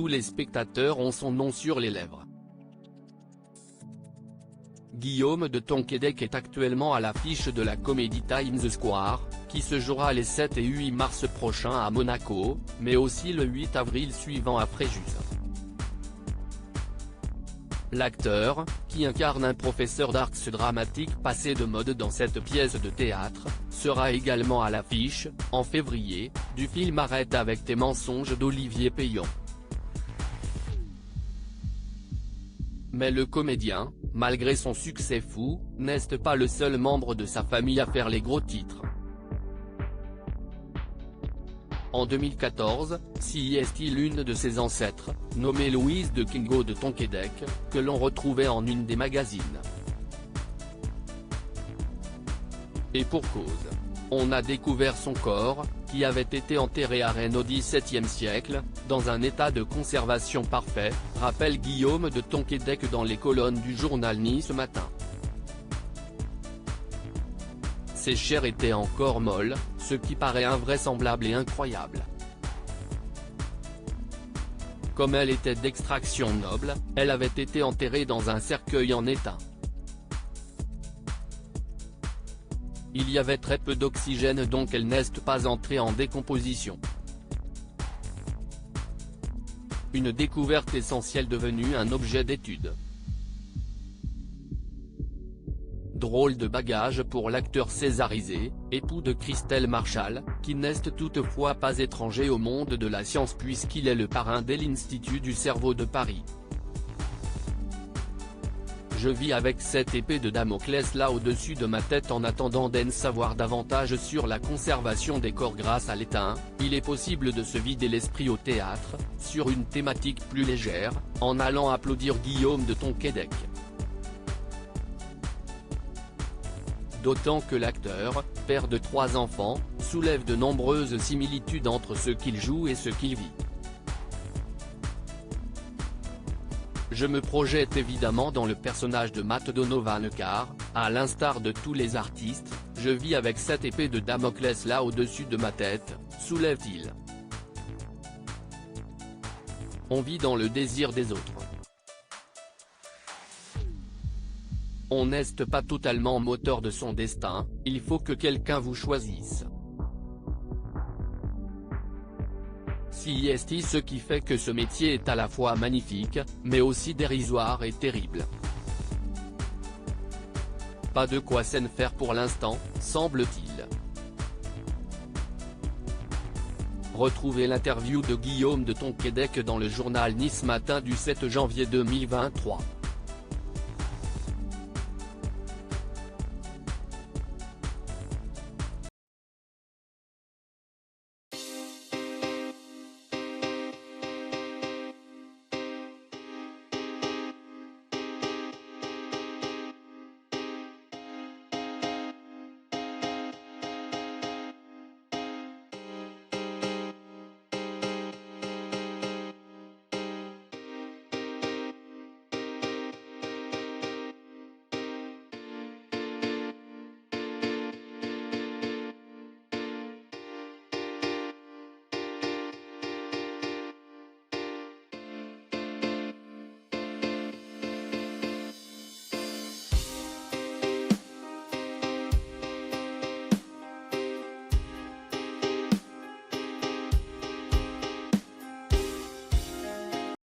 tous les spectateurs ont son nom sur les lèvres. Guillaume de Tonquédec est actuellement à l'affiche de la comédie Times Square, qui se jouera les 7 et 8 mars prochains à Monaco, mais aussi le 8 avril suivant à Fréjus. L'acteur, qui incarne un professeur d'arts dramatiques passé de mode dans cette pièce de théâtre, sera également à l'affiche, en février, du film Arrête avec tes mensonges d'Olivier Payon. Mais le comédien, malgré son succès fou, n'est pas le seul membre de sa famille à faire les gros titres. En 2014, CIST l'une de ses ancêtres, nommée Louise de Kingo de Tonquédec, que l'on retrouvait en une des magazines. Et pour cause. On a découvert son corps, qui avait été enterré à Rennes au XVIIe siècle, dans un état de conservation parfait, rappelle Guillaume de Tonquédec dans les colonnes du journal Nice Matin. Ses chairs étaient encore molles, ce qui paraît invraisemblable et incroyable. Comme elle était d'extraction noble, elle avait été enterrée dans un cercueil en étain. Il y avait très peu d'oxygène donc elle n'est pas entrée en décomposition. Une découverte essentielle devenue un objet d'étude. Drôle de bagage pour l'acteur césarisé, époux de Christelle Marchal, qui n'est toutefois pas étranger au monde de la science puisqu'il est le parrain de l'Institut du cerveau de Paris. Je vis avec cette épée de Damoclès là au-dessus de ma tête en attendant d'en savoir davantage sur la conservation des corps grâce à l'étain. Il est possible de se vider l'esprit au théâtre, sur une thématique plus légère, en allant applaudir Guillaume de Tonquédec. D'autant que l'acteur, père de 3 enfants, soulève de nombreuses similitudes entre ce qu'il joue et ce qu'il vit. Je me projette évidemment dans le personnage de Matt Donovan car, à l'instar de tous les artistes, je vis avec cette épée de Damoclès là au-dessus de ma tête, soulève-t-il. On vit dans le désir des autres. On n'est pas totalement moteur de son destin, il faut que quelqu'un vous choisisse. CIST ce qui fait que ce métier est à la fois magnifique, mais aussi dérisoire et terrible. Pas de quoi s'en faire pour l'instant, semble-t-il. Retrouvez l'interview de Guillaume de Tonquédec dans le journal Nice Matin du 7 janvier 2023.